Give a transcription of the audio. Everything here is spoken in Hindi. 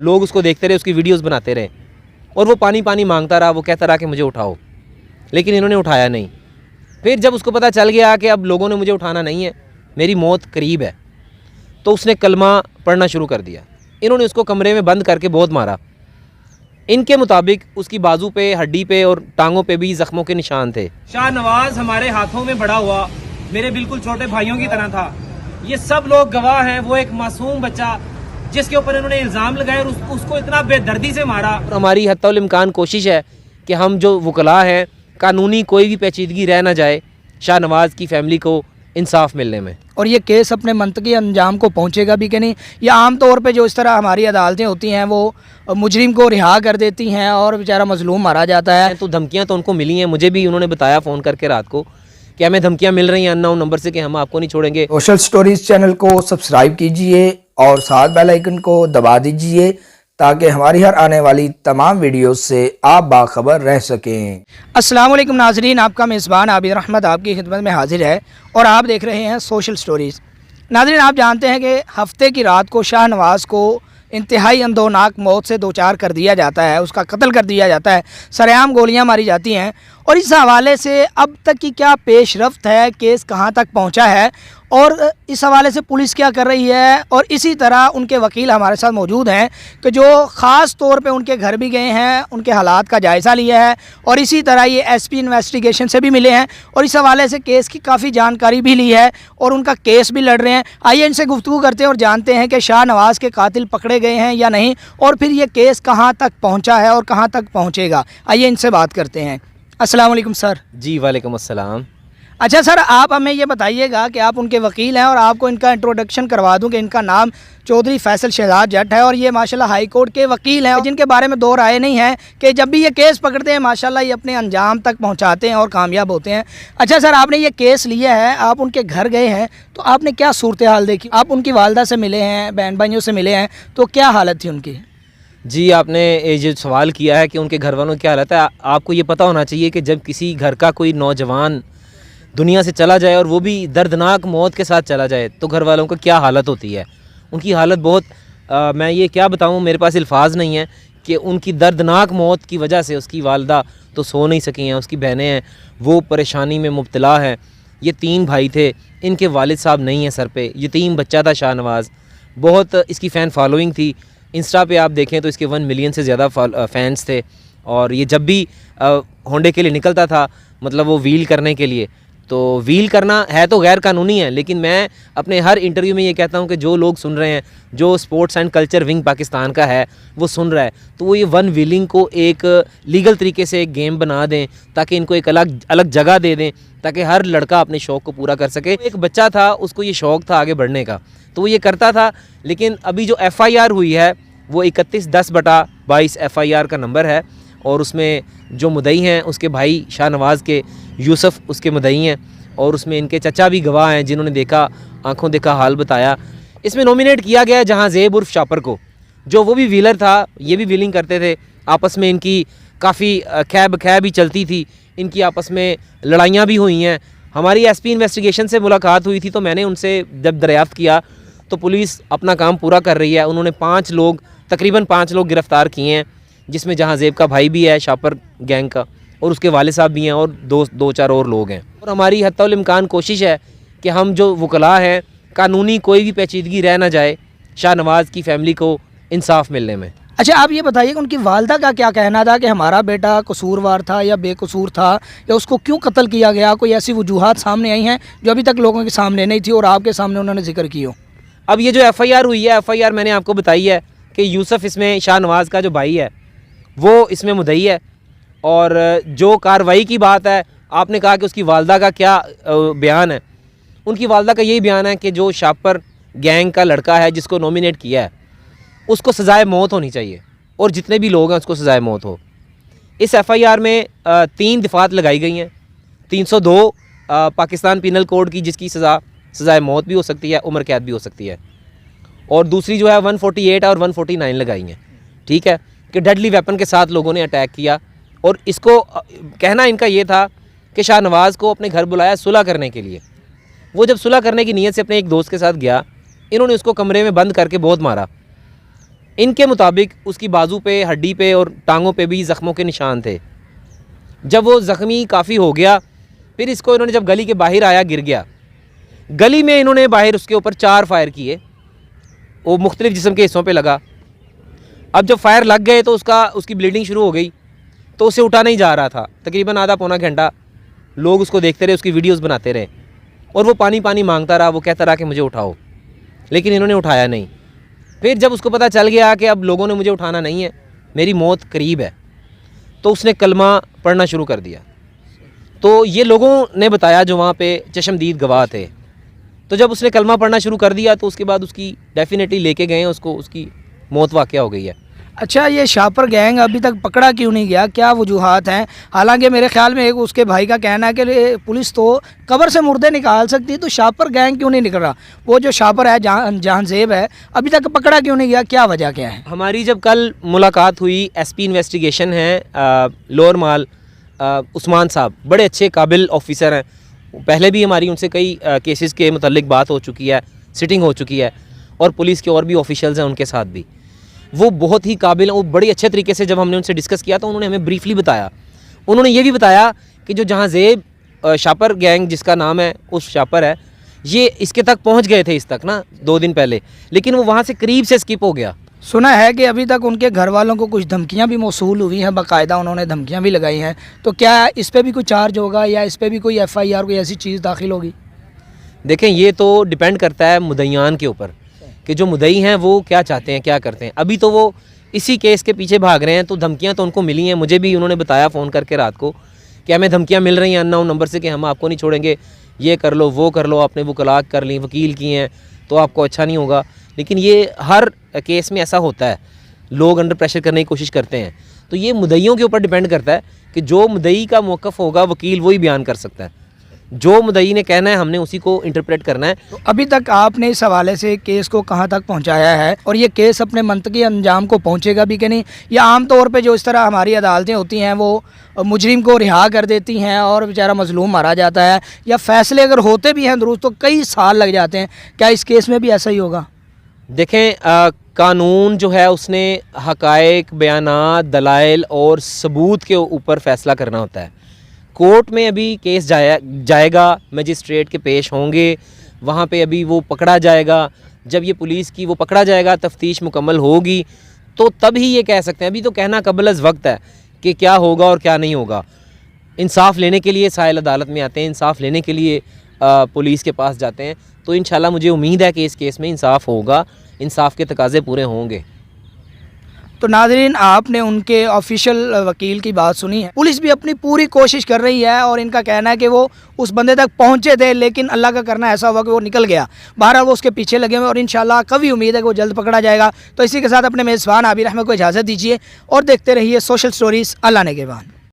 लोग उसको देखते रहे, उसकी वीडियोस बनाते रहे और वो पानी पानी मांगता रहा, वो कहता रहा कि मुझे उठाओ, लेकिन इन्होंने उठाया नहीं। फिर जब उसको पता चल गया कि अब लोगों ने मुझे उठाना नहीं है, मेरी मौत करीब है, तो उसने कलमा पढ़ना शुरू कर दिया। इन्होंने उसको कमरे में बंद करके बहुत मारा। इनके मुताबिक उसकी बाजू पे, हड्डी पे और टांगों पे भी जख्मों के निशान थे। शाहनवाज हमारे हाथों में बड़ा हुआ मेरे बिल्कुल छोटे भाइयों की तरह था। ये सब लोग गवाह हैं। वो एक मासूम बच्चा जिसके ऊपर इन्होंने इल्ज़ाम लगाए और उसको इतना बेदर्दी से मारा। और हमारी हत्तौल इम्कान कोशिश है कि हम जो वकला हैं, कानूनी कोई भी पेचीदगी रह ना जाए, शाहनवाज की फैमिली को इंसाफ मिलने में। और ये केस अपने मंतकी अंजाम को पहुंचेगा भी कि नहीं? या आम तौर पे जो इस तरह हमारी अदालतें होती हैं वो मुजरिम को रिहा कर देती हैं और बेचारा मजलूम मारा जाता है। तो धमकियां तो उनको मिली हैं, मुझे भी उन्होंने बताया फ़ोन करके रात को कि हमें धमकियां मिल रही हैं अननोन नंबर से कि हम आपको नहीं छोड़ेंगे। सोशल स्टोरीज चैनल को सब्सक्राइब कीजिए और साथ बेल आइकन को दबा दीजिए ताकि हमारी हर आने वाली तमाम वीडियो से आप बाखबर रह सकें। अस्सलाम वालेकुम नाजरीन, आपका मेज़बान आबिद रहमत आपकी खिदमत में हाजिर है और आप देख रहे हैं सोशल स्टोरीज़। नाजरीन, आप जानते हैं कि हफ्ते की रात को शाहनवाज को इंतहाई अंदोनाक मौत से दो चार कर दिया जाता है, उसका कत्ल कर दिया जाता है, सरेआम गोलियां मारी जाती हैं। और इस हवाले से अब तक की क्या पेशरफ्त है, केस कहां तक पहुंचा है और इस हवाले से पुलिस क्या कर रही है, और इसी तरह उनके वकील हमारे साथ मौजूद हैं कि जो ख़ास तौर पे उनके घर भी गए हैं, उनके हालात का जायज़ा लिया है और इसी तरह ये एसपी इन्वेस्टिगेशन से भी मिले हैं और इस हवाले से केस की काफ़ी जानकारी भी ली है और उनका केस भी लड़ रहे हैं। आइए इनसे गुफ्तगू करते हैं और जानते हैं कि शाहनवाज के कातिल पकड़े गए हैं या नहीं और फिर ये केस कहाँ तक पहुँचा है और कहाँ तक पहुँचेगा। आइए इनसे बात करते हैं। अस्सलाम वालेकुम सर। जी वालेकुम अस्सलाम। अच्छा सर, आप हमें ये बताइएगा कि आप उनके वकील हैं और आपको इनका इंट्रोडक्शन करवा दूं कि इनका नाम चौधरी फैसल शहजाद जट है और ये माशाल्लाह हाई कोर्ट के वकील हैं जिनके बारे में दो राय नहीं है कि जब भी ये केस पकड़ते हैं माशाल्लाह ये अपने अंजाम तक पहुंचाते हैं और कामयाब होते हैं। अच्छा सर, आपने ये केस लिया है, आप उनके घर गए हैं, तो आपने क्या सूरत हाल देखी? आप उनकी वालदा से मिले हैं, बहन भाइयों से मिले हैं, तो क्या हालत थी उनकी? जी, आपने ये जो सवाल किया है कि उनके घर वालों की क्या हालत है, आपको ये पता होना चाहिए कि जब किसी घर का कोई नौजवान दुनिया से चला जाए और वो भी दर्दनाक मौत के साथ चला जाए तो घर वालों को क्या हालत होती है। उनकी हालत बहुत मैं ये क्या बताऊं, मेरे पास अल्फाज नहीं है कि उनकी दर्दनाक मौत की वजह से उसकी वालदा तो सो नहीं सकी हैं, उसकी बहनें हैं वो परेशानी में मुब्तला हैं। ये 3 भाई थे, इनके वालिद साहब नहीं हैं सर पे, यतीम बच्चा था शाहनवाज। बहुत इसकी फ़ैन फॉलोइंग थी, इंस्टा पे आप देखें तो इसके 1 मिलियन से ज़्यादा फ़ैन्स थे और ये जब भी होंडे के लिए निकलता था, मतलब वो व्हील करने के लिए, तो व्हील करना है तो गैर कानूनी है, लेकिन मैं अपने हर इंटरव्यू में ये कहता हूँ कि जो लोग सुन रहे हैं, जो sports and culture wing Pakistan का है वो सुन रहा है, तो वो ये 1 व्हीलिंग को एक लीगल तरीके से एक गेम बना दें ताकि इनको एक अलग जगह दे दें ताकि हर लड़का अपने शौक़ को पूरा कर सके। एक बच्चा था, उसको ये शौक़ था आगे बढ़ने का, तो वो ये करता था। लेकिन अभी जो FIR हुई है वो 3110/22 FIR का नंबर है और उसमें जो मुद्दई हैं उसके भाई शाहनवाज़ के यूसुफ उसके मुद्दई हैं और उसमें इनके चचा भी गवाह हैं जिन्होंने देखा, आंखों देखा हाल बताया। इसमें नॉमिनेट किया गया जहांज़ेब उर्फ शापर को, जो वो भी व्हीलर था, ये भी व्हीलिंग करते थे। आपस में इनकी काफ़ी खै भी चलती थी, इनकी आपस में लड़ाइयाँ भी हुई हैं। हमारी SP इन्वेस्टिगेशन से मुलाकात हुई थी तो मैंने उनसे जब दरियाफ़्त किया तो पुलिस अपना काम पूरा कर रही है। उन्होंने तकरीबन 5 लोग गिरफ़्तार किए हैं, जिसमें जहांज़ेब का भाई भी है शापर गैंग का और उसके वालिद साहब भी हैं और 2-4 और लोग हैं। और हमारी हत्तौल इम्कान कोशिश है कि हम जो वकला हैं, कानूनी कोई भी पेचीदगी रह ना जाए, शाहनवाज की फैमिली को इंसाफ मिलने में। अच्छा, आप ये बताइए कि उनकी वालदा का क्या कहना था कि हमारा बेटा कसूरवार था या बेकसूर था या उसको क्यों कत्ल किया गया? कोई ऐसी वजूहात सामने आई हैं जो अभी तक लोगों के सामने नहीं थी और आपके सामने उन्होंने जिक्र की हो? अब ये जो FIR हुई है, FIR मैंने आपको बताई है कि यूसुफ इसमें शाहनवाज का जो भाई है वो इसमें मुद्दई है। और जो कार्रवाई की बात है, आपने कहा कि उसकी वालदा का क्या बयान है। उनकी वालदा का यही बयान है कि जो शापर गैंग का लड़का है जिसको नॉमिनेट किया है उसको सज़ाए मौत होनी चाहिए और जितने भी लोग हैं उसको सज़ाए मौत हो। इस FIR में 3 दफ़ात लगाई गई हैं। 302 पाकिस्तान पिनल कोड की, जिसकी सज़ाए मौत भी हो सकती है, उम्र कैद भी हो सकती है, और दूसरी जो है 148 और 149 लगाई हैं। ठीक है, कि डेडली वेपन के साथ लोगों ने अटैक किया और इसको कहना इनका ये था कि शाहनवाज को अपने घर बुलाया सुलह करने के लिए। वो जब सुलह करने की नीयत से अपने एक दोस्त के साथ गया, इन्होंने उसको कमरे में बंद करके बहुत मारा। इनके मुताबिक उसकी बाजू पे, हड्डी पे और टांगों पे भी ज़ख्मों के निशान थे। जब वो ज़ख्मी काफ़ी हो गया, फिर इसको इन्होंने जब गली के बाहर आया, गिर गया, गली में इन्होंने बाहर उसके ऊपर 4 फायर किए, वो मुख्तलिफ़ जिस्म के हिस्सों पे लगा। अब जब फायर लग गए तो उसकी ब्लीडिंग शुरू हो गई, तो उसे उठा नहीं जा रहा था। तकरीबन आधा पौना घंटा लोग उसको देखते रहे, उसकी वीडियोस बनाते रहे और वो पानी पानी मांगता रहा, वो कहता रहा कि मुझे उठाओ, लेकिन इन्होंने उठाया नहीं। फिर जब उसको पता चल गया कि अब लोगों ने मुझे उठाना नहीं है, मेरी मौत करीब है, तो उसने कलमा पढ़ना शुरू कर दिया। तो ये लोगों ने बताया जो वहाँ पे चश्मदीद गवाह थे। तो जब उसने कलमा पढ़ना शुरू कर दिया तो उसके बाद उसकी डेफिनेटली लेके गए उसको, उसकी मौत वाक़या हो गई है। अच्छा, ये शापर गैंग अभी तक पकड़ा क्यों नहीं गया, क्या वजूहात हैं? हालांकि मेरे ख्याल में एक उसके भाई का कहना है कि पुलिस तो कब्र से मुर्दे निकाल सकती है, तो शापर गैंग क्यों नहीं निकल रहा? वो जो शापर है जहांजेब है, अभी तक पकड़ा क्यों नहीं गया, क्या वजह क्या है? हमारी जब कल मुलाकात हुई, एसपी इन्वेस्टिगेशन है लोअर माल उस्मान साहब, बड़े अच्छे काबिल ऑफिसर हैं। पहले भी हमारी उनसे कई केसेस के मुतल्लिक बात हो चुकी है, सिटिंग हो चुकी है, और पुलिस के और भी ऑफिशियल्स हैं उनके साथ भी। वो बहुत ही काबिल हैं, वो बड़ी अच्छे तरीके से जब हमने उनसे डिस्कस किया तो उन्होंने हमें ब्रीफली बताया। उन्होंने ये भी बताया कि जो जहांजेब शापर गैंग जिसका नाम है, उस शापर है, ये इसके तक पहुंच गए थे इस तक ना 2 दिन पहले, लेकिन वो वहाँ से करीब से स्किप हो गया। सुना है कि अभी तक उनके घर वालों को कुछ धमकियां भी मौसूल हुई हैं, बाकायदा उन्होंने धमकियां भी लगाई हैं, तो क्या इस पर भी कोई चार्ज होगा या इस पर भी कोई FIR कोई ऐसी चीज़ दाखिल होगी? देखें, ये तो डिपेंड करता है मुद्दईयान के ऊपर कि जो मुद्दई हैं वो क्या चाहते हैं, क्या करते हैं। अभी तो वो इसी केस के पीछे भाग रहे हैं, तो धमकियां तो उनको मिली हैं। मुझे भी उन्होंने बताया फ़ोन करके रात को कि हमें धमकियां मिल रही हैं अननोन नंबर से कि हम आपको नहीं छोड़ेंगे, ये कर लो, वो कर लो, आपने वकलात कर ली, वकील किए हैं, तो आपको अच्छा नहीं होगा। लेकिन ये हर केस में ऐसा होता है, लोग अंडर प्रेशर करने की कोशिश करते हैं। तो ये मुद्दईयों के ऊपर डिपेंड करता है कि जो मुद्दई का मौक़िफ़ होगा, वकील वही बयान कर सकता है। जो मुद्दई ने कहना है हमने उसी को इंटरप्रेट करना है। तो अभी तक आपने इस हवाले से केस को कहाँ तक पहुँचाया है, और ये केस अपने मंतकी अंजाम को पहुँचेगा भी कि नहीं, या आम तौर पे जो इस तरह हमारी अदालतें होती हैं वो मुजरिम को रिहा कर देती हैं और बेचारा मजलूम मारा जाता है, या फैसले अगर होते भी हैं दुरुस्त तो कई साल लग जाते हैं, क्या इस केस में भी ऐसा ही होगा? देखें, कानून जो है उसने हक़ाइक़, बयानात, दलाइल और सबूत के ऊपर फ़ैसला करना होता है। कोर्ट में अभी केस जाएगा, मजिस्ट्रेट के पेश होंगे, वहाँ पे अभी वो पकड़ा जाएगा। जब ये पुलिस की वो पकड़ा जाएगा, तफ्तीश मुकम्मल होगी, तो तब ही ये कह सकते हैं। अभी तो कहना कबल अज़ वक्त है कि क्या होगा और क्या नहीं होगा। इंसाफ़ लेने के लिए साहिल अदालत में आते हैं, इंसाफ़ लेने के लिए पुलिस के पास जाते हैं, तो इंशाल्लाह मुझे उम्मीद है कि इस केस में इंसाफ़ होगा, इंसाफ़ के तकाज़े पूरे होंगे। तो नाज़रीन, आपने उनके ऑफिशियल वकील की बात सुनी है। पुलिस भी अपनी पूरी कोशिश कर रही है और इनका कहना है कि वो उस बंदे तक पहुंचे थे, लेकिन अल्लाह का करना ऐसा हुआ कि वो निकल गया। बहरहाल वो उसके पीछे लगे हुए और इंशाल्लाह कभी उम्मीद है कि वो जल्द पकड़ा जाएगा। तो इसी के साथ अपने मेज़बान आबिर अहमद को इजाज़त दीजिए और देखते रहिए सोशल स्टोरीज़। अल्लाह ने के बाद।